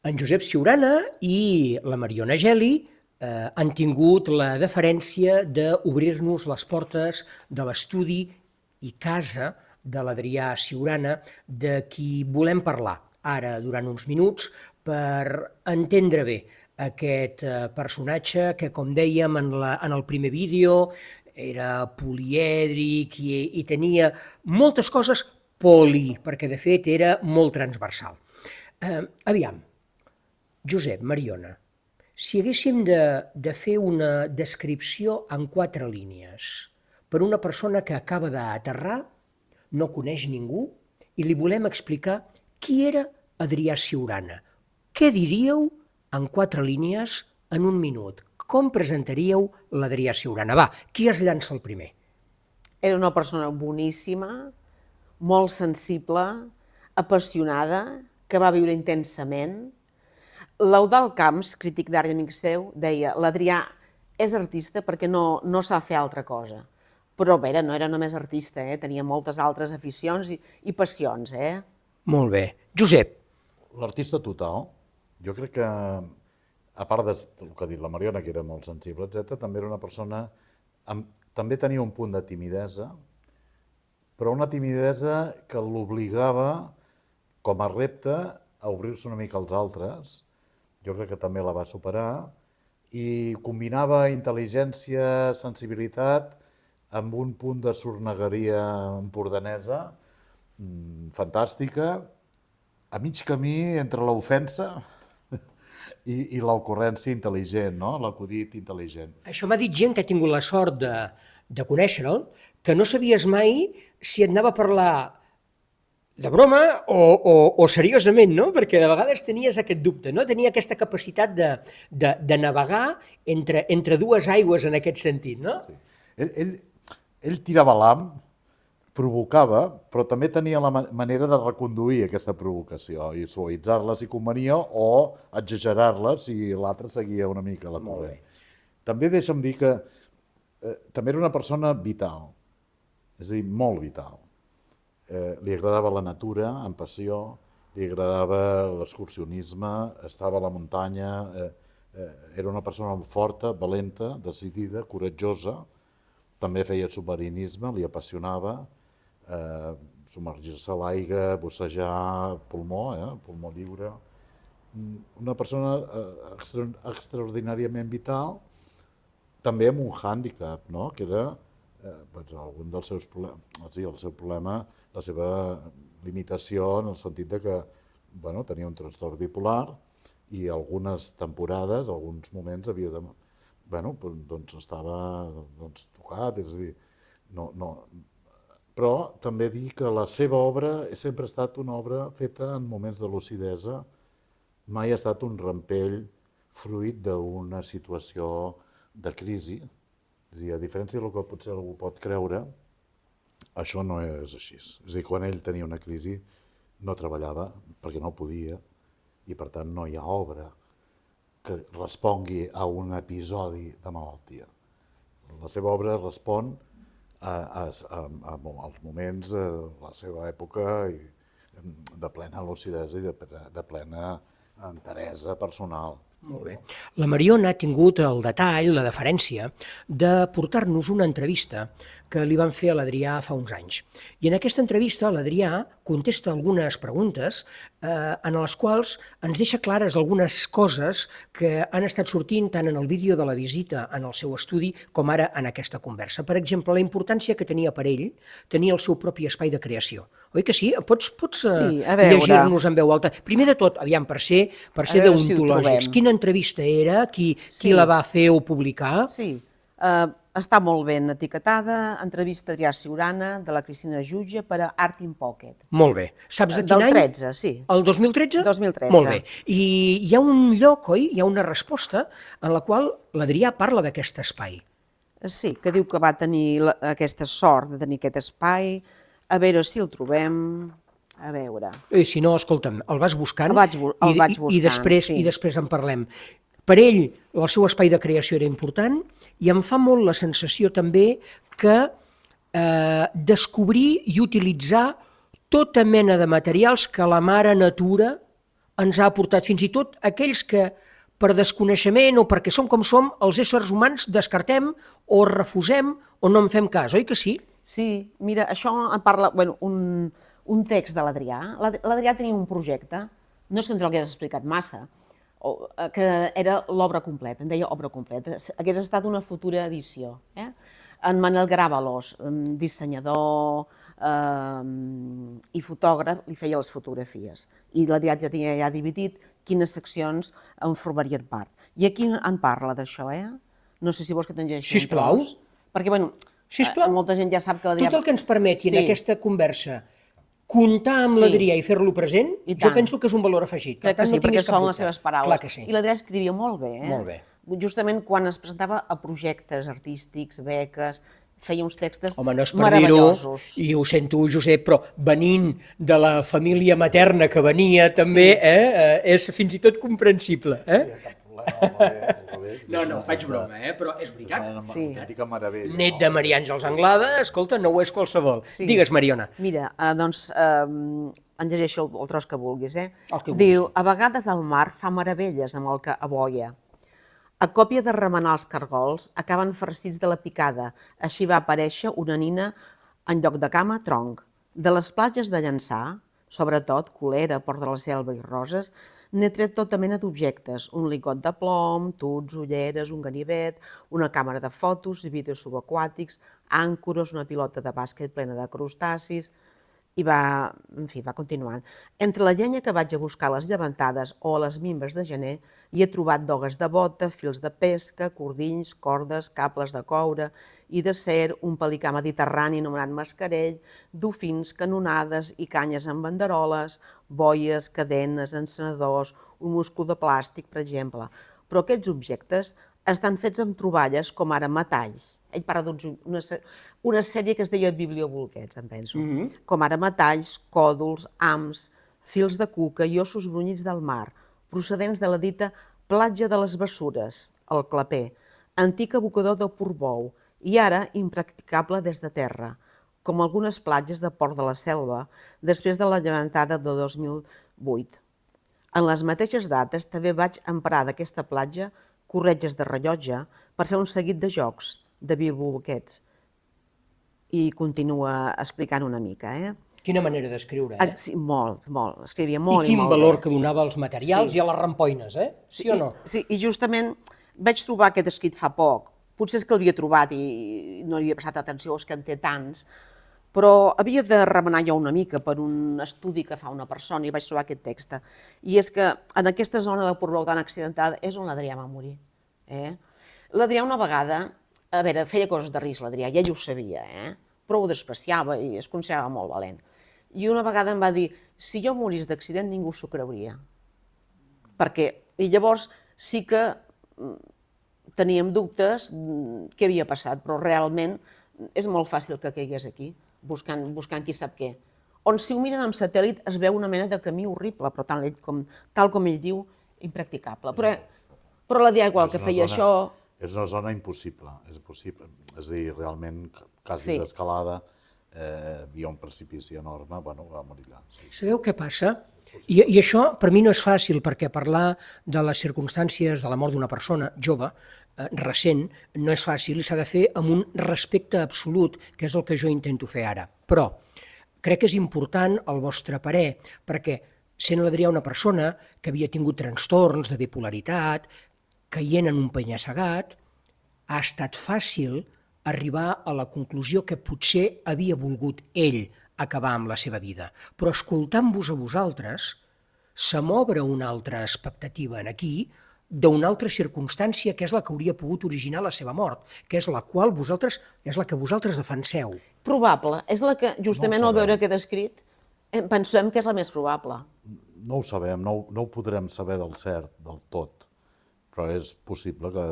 En Josep Ciurana i la Mariona Geli han tingut la deferència d'obrir-nos les portes de l'estudi i casa de l'Adrià Ciurana, de qui volem parlar ara durant uns minuts per entendre bé aquest personatge que, com dèiem en el primer vídeo, era polièdric i tenia moltes coses perquè de fet era molt transversal. Aviam, Josep, Mariona, si haguéssim de fer una descripció en 4 línies per una persona que acaba d'aterrar, no coneix ningú i li volem explicar qui era Adrià Ciurana, què diríeu en 4 línies en un minut? Com presentaríeu l'Adrià Ciurana? Va, qui es llança el primer? Era una persona boníssima, molt sensible, apassionada, que va viure intensament. L'Eudald Camps, crític d'art i amic seu, deia l'Adrià és artista perquè no sap fer altra cosa. Però bé, no era només artista, tenia moltes altres aficions i passions. Molt bé. Josep. L'artista total. Jo crec que, a part del que ha dit la Mariona, que era molt sensible, etc., també era una persona... També tenia un punt de timidesa, però una timidesa que l'obligava, com a repte, a obrir-se una mica als altres. Jo crec que també la va superar. I combinava intel·ligència, sensibilitat, amb un punt de sornegueria empordanesa, fantàstica, a mig camí entre l'ofensa i l'ocurrència intel·ligent, no? L'acudit intel·ligent. Això m'ha dit gent que ha tingut la sort de conèixer-lo, que no sabies mai si et anava a parlar de broma o seriosament, no? Perquè de vegades tenies aquest dubte, no? Tenia aquesta capacitat de navegar entre dues aigües en aquest sentit, no? Sí. Ell tirava l'ham, provocava, però també tenia la manera de reconduir aquesta provocació i suavitzar-la si convenia o exagerar-la si l'altre seguia una mica la corrent. També deixa'm dir que també era una persona vital, és a dir, molt vital. Li agradava la natura, amb passió, li agradava l'excursionisme, estava a la muntanya, era una persona forta, valenta, decidida, coratjosa, també feia submarinisme, li apassionava, submergir-se a l'aigua, bussejar, pulmó lliure. Una persona extraordinàriament vital, també amb un hàndicap, no? Que era algun dels seus problemes, el seu problema, la seva limitació en el sentit de que tenia un trastorn bipolar i algunes temporades, alguns moments havia de... estava tocat, és a dir, però també dir que la seva obra sempre ha estat una obra feta en moments de lucidesa, mai ha estat un rampell fruit d'una situació de crisi, és a dir, a diferència del que potser algú pot creure, això no és així. És a dir, quan ell tenia una crisi no treballava perquè no podia i per tant no hi ha obra que respongui a un episodi de malaltia. La seva obra respon als moments de la seva època de plena lucidesa i de plena enteresa personal. Molt bé. La Mariona ha tingut el detall, la deferència, de portar-nos una entrevista que li van fer a l'Adrià fa uns anys. I en aquesta entrevista l'Adrià contesta algunes preguntes en les quals ens deixa clares algunes coses que han estat sortint tant en el vídeo de la visita en el seu estudi com ara en aquesta conversa. Per exemple, la importància que tenia per ell tenir el seu propi espai de creació. Oi que sí? Pots llegir-nos en veu alta? Primer de tot, aviam, per ser deontològics, quina entrevista era? Qui la va fer o publicar? Sí, està molt ben etiquetada, entrevista Adrià Ciurana, de la Cristina Jutge, per a Art in Pocket. Molt bé. Saps de quin any? Del 13, sí. El 2013? 2013. Molt bé. I hi ha un lloc, oi? Hi ha una resposta en la qual l'Adrià parla d'aquest espai. Sí, que diu que va tenir aquesta sort de tenir aquest espai, a veure si el trobem... A veure... Si no, escolta'm, el vas buscant el vaig buscant, i després en parlem. Per ell, el seu espai de creació era important i em fa molt la sensació també que descobrir i utilitzar tota mena de materials que la mare natura ens ha aportat, fins i tot aquells que per desconeixement o perquè som com som, els éssers humans descartem o refusem o no en fem cas, oi que sí? Sí, mira, això en parla un text de l'Adrià. L'Adrià tenia un projecte, no és que ens l'hagués explicat massa, que era l'obra completa, en deia obra completa. Hagués estat una futura edició. En Manel Grábalos, dissenyador i fotògraf, li feia les fotografies. I l'Adrià ja tenia ja dividit quines seccions en formarien part. I aquí en parla d'això, No sé si vols que te'n llegeixi. Sisplau. Perquè, bueno, Sisplau. molta gent ja sap que l'Adrià... Tot el que ens permeti en Sí. aquesta conversa comptar amb Sí. l'Adrià i fer-lo present, I jo tant. penso que és un valor afegit. Per Crec que tant, sí, no perquè tinguis cap són dubte. les seves paraules. Clar que sí. I l'Adrià escrivia molt bé, Molt bé. Justament quan es presentava a projectes artístics, beques, feia uns textos Home, no és per dir-ho, meravellosos. i ho sento, Josep, però venint de la família materna que venia, també, és fins i tot comprensible. No, faig broma, però és veritat. Sí. Autèntica meravella. Net de Maria Àngels Anglada, escolta, no ho és qualsevol. Sí. Digues, Mariona. Mira, doncs, en llegeixo el tros que vulguis, El que vulguis. Diu, a vegades el mar fa meravelles amb el que aboia. A còpia de remenar els cargols, acaben farcits de la picada. Així va aparèixer una nina en lloc de cama, tronc. De les platges de Llançà, sobretot Colera, Port de la Selva i Roses, n'he tret tota mena d'objectes, un lingot de plom, tuts, ulleres, un ganivet, una càmera de fotos i vídeos subaquàtics, àncores, una pilota de bàsquet plena de crustacis, i va continuant. Entre la llenya que vaig a buscar a les llevantades o a les mimbes de gener, hi he trobat dogues de bota, fils de pesca, cordills, cordes, cables de coure i d'acer, un pelicà mediterrani anomenat mascarell, dofins, canonades i canyes amb banderoles, boies, cadenes, encenedors, un múscul de plàstic, per exemple. Però aquests objectes estan fets amb troballes com ara metalls. Ell parla d'una sèrie que es deia bibliobolquets, em penso. Com ara metalls, còdols, hams, fils de cuca i ossos brunyits del mar, procedents de la dita platja de les Bessures, el Claper, antic abocador de Portbou, i ara impracticable des de terra, com algunes platges de Port de la Selva, després de la llevantada de 2008. En les mateixes dates també vaig emprar d'aquesta platja corretges de rellotge per fer un seguit de jocs, de bibliobolquets. I continua explicant una mica, Quina manera d'escriure, Sí, molt. Escrivia molt I i quin molt valor bé. que donava als materials i a les rampoines, Sí o no? Sí, i justament vaig trobar aquest escrit fa poc. Potser és que l'havia trobat i no li havia prestat atenció, és que en té tants, però havia de remenar jo una mica per un estudi que fa una persona i vaig trobar aquest text. I és que en aquesta zona de Portbou tan accidentada és on l'Adrià va morir. L'Adrià una vegada, a veure, feia coses de risc l'Adrià, i ell ho sabia, però ho despreciava i es considerava molt valent. I una vegada em va dir, si jo morís d'accident ningú s'ho creuria. I llavors sí que teníem dubtes què havia passat, però realment és molt fàcil que caigués aquí, buscant qui sap què. On si ho miren amb satèl·lit es veu una mena de camí horrible, però tal com ell diu, impracticable. Però l'Adrià igual que feia això... És una zona impossible, és a dir, realment, quasi d'escalada, hi ha un precipici enorme, va morir allà. Sabeu què passa? I això per mi no és fàcil, perquè parlar de les circumstàncies de la mort d'una persona jove, recent, no és fàcil i s'ha de fer amb un respecte absolut, que és el que jo intento fer ara. Però crec que és important el vostre parer, perquè sent l'Adrià una persona que havia tingut trastorns de bipolaritat, caient en un penya-segat, ha estat fàcil arribar a la conclusió que potser havia volgut ell acabar amb la seva vida. Però escoltant-vos a vosaltres, se m'obre una altra expectativa en aquí d'una altra circumstància que és la que hauria pogut originar la seva mort, que és la que vosaltres defenseu. Probable, és la que justament al veure aquest escrit pensem que és la més probable. No ho sabem, no ho podrem saber del cert, del tot, però és possible que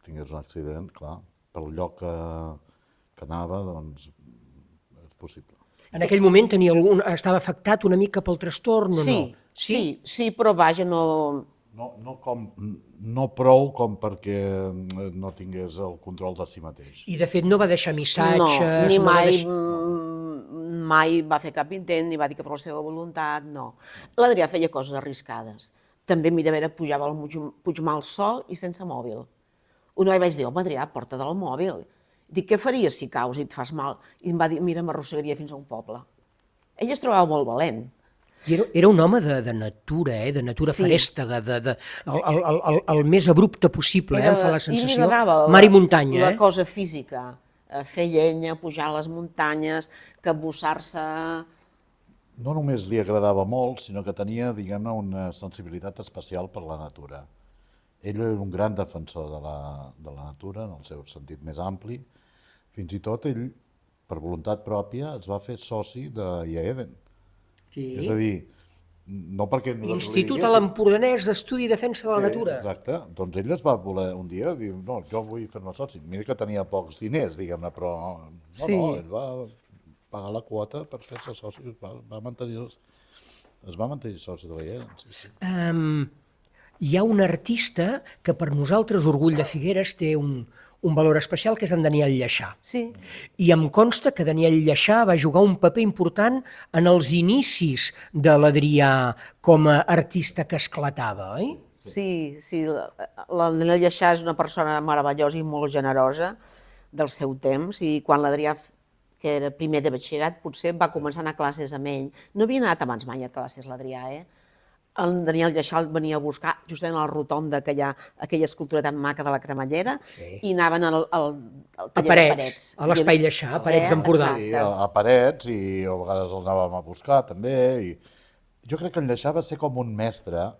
tingués un accident, clar, pel lloc que anava, doncs és possible. En aquell moment estava afectat una mica pel trastorn o no? Sí, però vaja, no... No prou com perquè no tingués el control de si mateix. I de fet no va deixar missatges... No, ni mai mai va fer cap intent, ni va dir que fos la seva voluntat, no. L'Adrià feia coses arriscades. També a mi de veure pujava al Puigmal sol i sense mòbil. Una vegada vaig dir, home, Adrià, porta't el mòbil. Dic, què faries si caus i et fas mal? I em va dir, mira, m'arrossegaria fins a un poble. Ell es trobava molt valent. I era un home de natura, de natura Sí. ferèstega, el més abrupte possible, em fa la I sensació. li agradava Mar i muntanya, la cosa física, fer llenya, pujar a les muntanyes, capbussar-se... No només li agradava molt, sinó que tenia, diguem-ne, una sensibilitat especial per la natura. Ell era un gran defensor de la natura, en el seu sentit més ampli. Fins i tot ell, per voluntat pròpia, es va fer soci de IAEDEN. Sí. És a dir, no perquè nosaltres Institut li a diguéssim. l'Empordanès d'Estudi i Defensa de la Natura. Exacte. Doncs ell es va voler un dia dir, no, jo vull fer-me soci. Mira que tenia pocs diners, diguem-ne, però Sí. ell va pagar la quota per fer-se soci, es va mantenir soci de l'IAEDEN. Sí. Hi ha un artista que per nosaltres, Orgull de Figueres, té un valor especial, que és en Daniel Lleixà. Sí, I em consta que Daniel Lleixà va jugar un paper important en els inicis de l'Adrià com a artista que esclatava, oi? sí. L'Adrià Lleixà és una persona meravellosa i molt generosa del seu temps, i quan l'Adrià, que era primer de batxillerat, potser va començar a anar a classes amb ell. No havia anat abans mai a classes, l'Adrià, El Daniel Lleixà el venia a buscar justament a la rotonda, que hi ha aquella escultura tan maca de la Cremallera, Sí. i anaven al A taller de Parets, a l'Espai Lleixà, a Parets d'Empordà. Sí, a Parets, i a vegades el anàvem a buscar també. I jo crec que en Lleixà va ser com un mestre,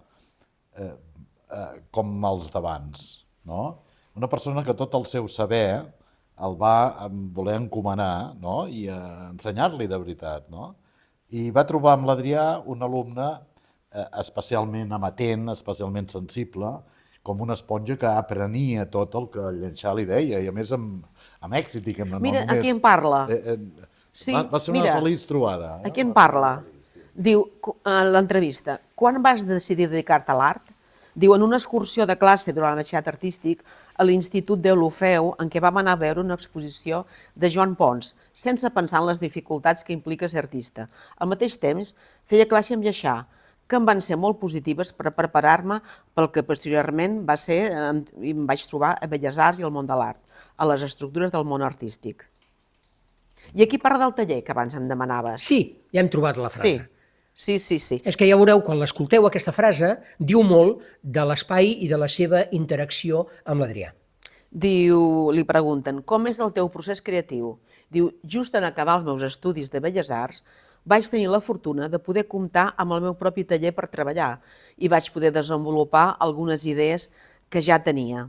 com els d'abans, no? Una persona que tot el seu saber el va voler encomanar, no? I ensenyar-li de veritat, no? I va trobar amb l'Adrià un alumne especialment amatent, especialment sensible, com una esponja que aprenia tot el que el Lleixà li deia, i a més amb èxit, diguem-ne. Mira, no només... aquí em parla. Sí, va ser una mira, feliç trobada. Aquí em parla. Diu, a l'entrevista, quan vas decidir dedicar-te a l'art? Diu, en una excursió de classe durant el batxillerat artístic a l'Institut d'Olofeu, en què vam anar a veure una exposició de Joan Pons, sense pensar en les dificultats que implica ser artista. Al mateix temps, feia classe amb Lleixà, que em van ser molt positives per preparar-me pel que posteriorment va ser i em vaig trobar a Belles Arts i al món de l'art, a les estructures del món artístic. I aquí parla del taller, que abans em demanaves. Sí, ja hem trobat la frase. Sí. És que ja veureu, quan l'escolteu, aquesta frase diu molt de l'espai i de la seva interacció amb l'Adrià. Diu, li pregunten, com és el teu procés creatiu? Diu, just en acabar els meus estudis de Belles Arts, vaig tenir la fortuna de poder comptar amb el meu propi taller per treballar i vaig poder desenvolupar algunes idees que ja tenia.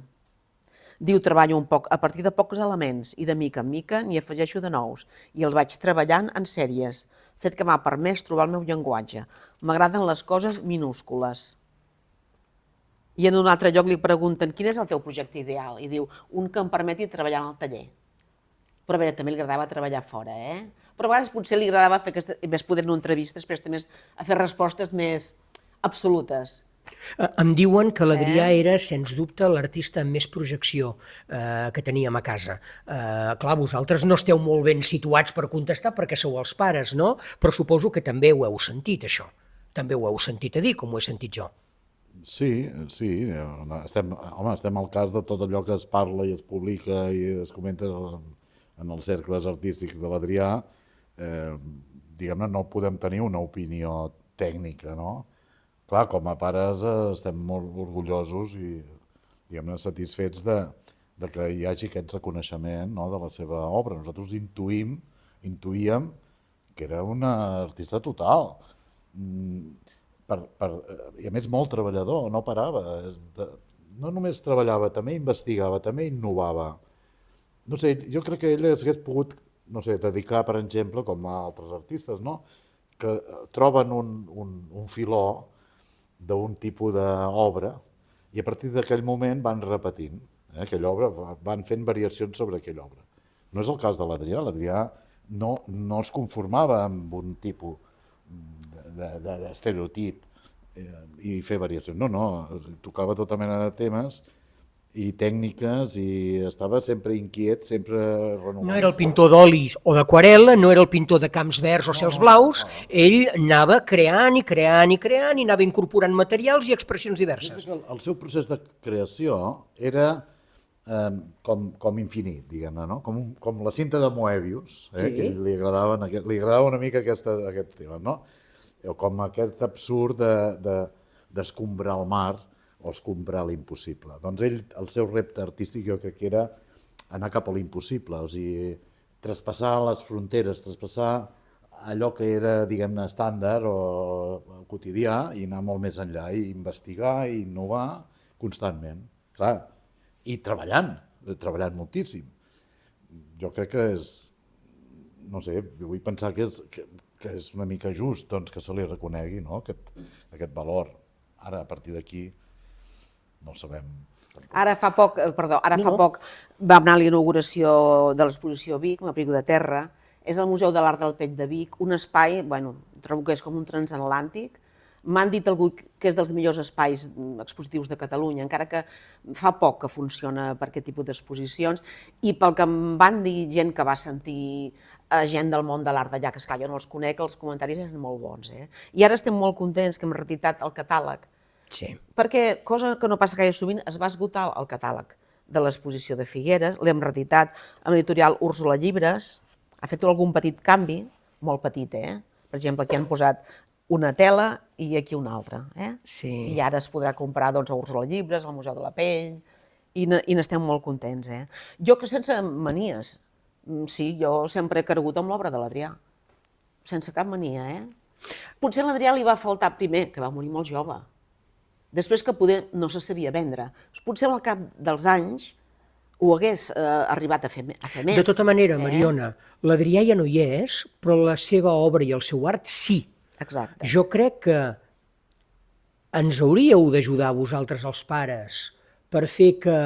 Diu, treballo un poc a partir de pocs elements i de mica en mica n'hi afegeixo de nous i els vaig treballant en sèries, fet que m'ha permès trobar el meu llenguatge. M'agraden les coses minúscules. I en un altre lloc li pregunten quin és el teu projecte ideal? I diu, un que em permeti treballar en el taller. Però a veure, també li agradava treballar fora, Però a vegades potser li agradava fer més poder en entrevistes, però més a fer respostes més absolutes. Em diuen que l'Adrià era, sens dubte, l'artista amb més projecció que teníem a casa. Clar, vosaltres no esteu molt ben situats per contestar perquè sou els pares, no? Però suposo que també ho heu sentit, això. També ho heu sentit a dir, com ho he sentit jo. Sí, estem al cas de tot allò que es parla i es publica i es comenta en els cercles artístics de l'Adrià. Diguem-ne, no podem tenir una opinió tècnica, no? Clar, com a pares estem molt orgullosos i, diguem-ne, satisfets de que hi hagi aquest reconeixement, no, de la seva obra. Nosaltres intuïem que era un artista total. I a més molt treballador, no parava. No només treballava, també investigava, també innovava. No sé, jo crec que ell s'hagués pogut, no sé, dedicar, per exemple, com a altres artistes, no? Que troben un filó d'un tipus d'obra i a partir d'aquell moment van repetint aquella obra, van fent variacions sobre aquella obra. No és el cas de l'Adrià. L'Adrià no es conformava amb un tipus d'estereotip i fer variacions. No, tocava tota mena de temes i tècniques, i estava sempre inquiet, sempre renovant. No era el pintor d'olis o d'aquarel·la, no era el pintor de camps verds o cels blaus, ell anava creant i creant i creant i anava incorporant materials i expressions Jo diverses. crec que el seu procés de creació era com infinit, diguem-ne, no? Com la cinta de Moebius, Sí. que li agradava una mica aquest tema, no? O com aquest absurd d'escombrar el mar o escombrar l'impossible. Doncs ell, el seu repte artístic jo crec que era anar cap a l'impossible, o sigui, traspassar les fronteres, traspassar allò que era, diguem-ne, estàndard o quotidià i anar molt més enllà i investigar i innovar constantment, clar, i treballant moltíssim. Jo crec que és, no sé, vull pensar que és una mica just doncs, que se li reconegui, no? aquest valor. Ara, a partir d'aquí, no sabem. Ara fa poc vam anar a la inauguració de l'exposició Vic, M'abrigo de terra. És el Museu de l'Art del Pell de Vic, un espai, trobo que és com un transatlàntic. M'han dit algú que és dels millors espais expositius de Catalunya, encara que fa poc que funciona per aquest tipus d'exposicions, i pel que em van dir gent que va sentir gent del món de l'art d'allà, que esclar, jo no els conec, els comentaris eren molt bons. I ara estem molt contents que hem reeditat el catàleg, Sí. perquè, cosa que no passa gaire sovint, es va esgotar el catàleg de l'exposició de Figueres, l'hem reeditat amb l'editorial Úrsula Llibres, ha fet algun petit canvi, molt petit, Per exemple, aquí han posat una tela i aquí una altra, Sí. I ara es podrà comprar doncs, a Úrsula Llibres, al Museu de la Pell, i n'estem molt contents, Jo que sense manies, sí, jo sempre he cregut amb l'obra de l'Adrià, sense cap mania, Potser a l'Adrià li va faltar primer, que va morir molt jove, després que poder no se sabia vendre. Potser al cap dels anys ho hagués arribat a fer més. De tota manera, Mariona, l'Adrià ja no hi és, però la seva obra i el seu art sí. Exacte. Jo crec que ens hauríeu d'ajudar vosaltres, els pares, per fer que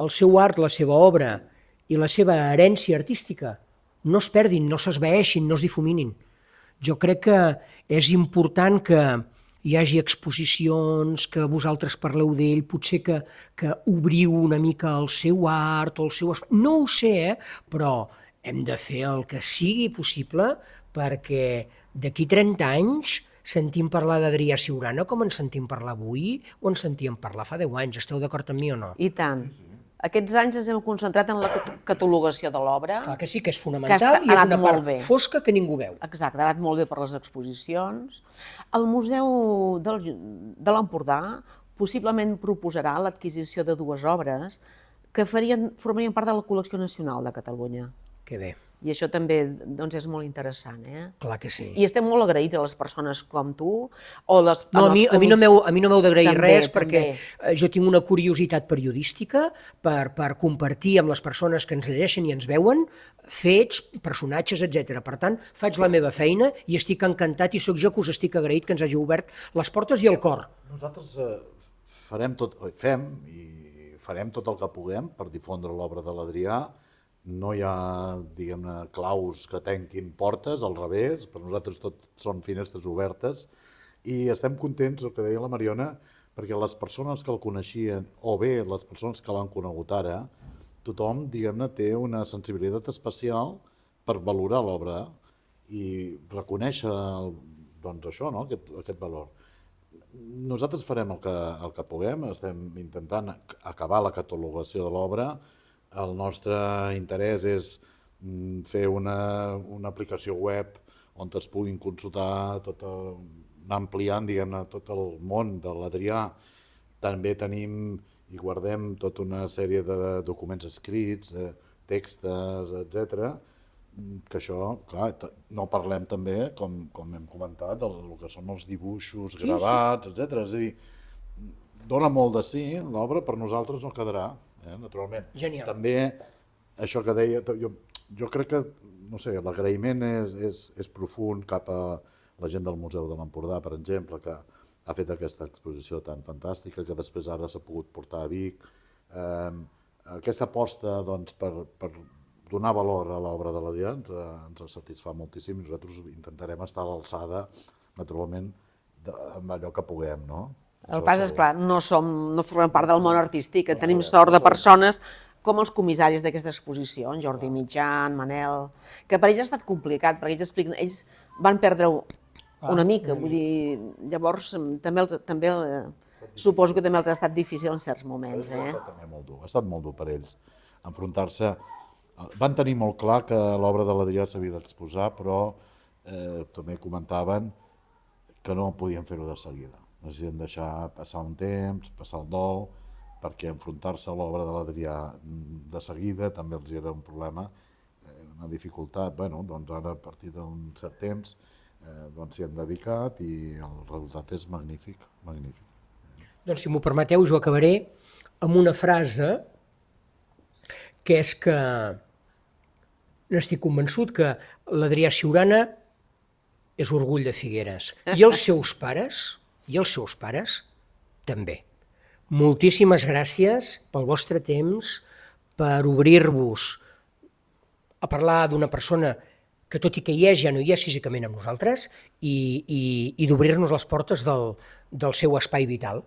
el seu art, la seva obra i la seva herència artística no es perdin, no s'esvaeixin, no es difuminin. Jo crec que és important que hi hagi exposicions, que vosaltres parleu d'ell, potser que obriu una mica el seu art o el seu... No ho sé, però hem de fer el que sigui possible perquè d'aquí 30 anys sentim parlar d'Adrià Siurana com ens sentim parlar avui o ens sentíem parlar fa 10 anys. Esteu d'acord amb mi o no? I tant. Aquests anys ens hem concentrat en la catalogació de l'obra. Clar que sí, que és fonamental i és una part fosca que ningú veu. Exacte, ha anat molt bé per les exposicions. El Museu de l'Empordà possiblement proposarà l'adquisició de 2 obres que formarien part de la col·lecció nacional de Catalunya. Que bé. I això també doncs, és molt interessant. Clar que sí. I estem molt agraïts a les persones com tu. O les, no, a mi no m'heu d'agrair res perquè també. Jo tinc una curiositat periodística per compartir amb les persones que ens llegeixen i ens veuen fets, personatges, etc. Per tant, faig la meva feina i estic encantat i sóc jo que us estic agraït que ens hagi obert les portes i el cor. Nosaltres farem tot el que puguem per difondre l'obra de l'Adrià. No hi ha, diguem-ne, claus que tanquin portes, al revés, per nosaltres tot són finestres obertes i estem contents, el que deia la Mariona, perquè les persones que el coneixien, o bé les persones que l'han conegut ara, tothom, diguem-ne, té una sensibilitat especial per valorar l'obra i reconèixer, doncs, això, no?, aquest valor. Nosaltres farem el que puguem, estem intentant acabar la catalogació de l'obra. El nostre interès és fer una aplicació web on es puguin consultar, anar ampliant, diguem-ne, tot el món de l'Adrià. També tenim i guardem tota una sèrie de documents escrits, textos, etc. Que això, clar, no parlem també, com hem comentat, del que són els dibuixos gravats, etc. És a dir, dona molt de sí l'obra, per nosaltres no quedarà. Naturalment. Genial. També això que deia, jo crec que, no sé, l'agraïment és profund cap a la gent del Museu de l'Empordà, per exemple, que ha fet aquesta exposició tan fantàstica, que després ara s'ha pogut portar a Vic. Aquesta aposta doncs, per donar valor a l'obra de l'Adrià ens satisfà moltíssim i nosaltres intentarem estar a l'alçada, naturalment, amb allò que puguem, no? El Això pas és segur. clar, no formem part del món artístic, tenim sort de persones com els comissaris d'aquesta exposició, en Jordi Mitjà, en Manel, que per ells ha estat complicat, perquè ells expliquen, ells van perdre una mica, vull dir, llavors també suposo que també els ha estat difícil en certs moments. Ha estat també molt dur, ha estat molt dur per ells enfrontar-se. Van tenir molt clar que l'obra de l'Adrià s'havia d'exposar, però també comentaven que no podien fer-ho de seguida. Necessiten deixar passar un temps, passar el dol, perquè enfrontar-se a l'obra de l'Adrià de seguida també els era un problema, una dificultat. Bueno, doncs ara, a partir d'un cert temps, s'hi han dedicat i el resultat és magnífic, magnífic. Doncs, si m'ho permeteu, jo acabaré amb una frase que és que n'estic convençut que l'Adrià Siurana és orgull de Figueres i els seus pares també. Moltíssimes gràcies pel vostre temps, per obrir-vos a parlar d'una persona que, tot i que hi és, ja no hi és físicament amb nosaltres, i d'obrir-nos les portes del seu espai vital,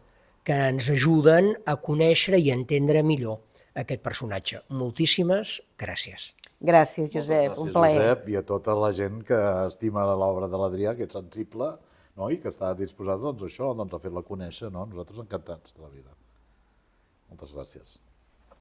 que ens ajuden a conèixer i a entendre millor aquest personatge. Moltíssimes gràcies. Gràcies, Josep, un plaer. Josep, i a tota la gent que estima l'obra de l'Adrià, que és sensible, no? I que està disposat a fer-la conèixer. No? Nosaltres encantats de la vida. Moltes gràcies.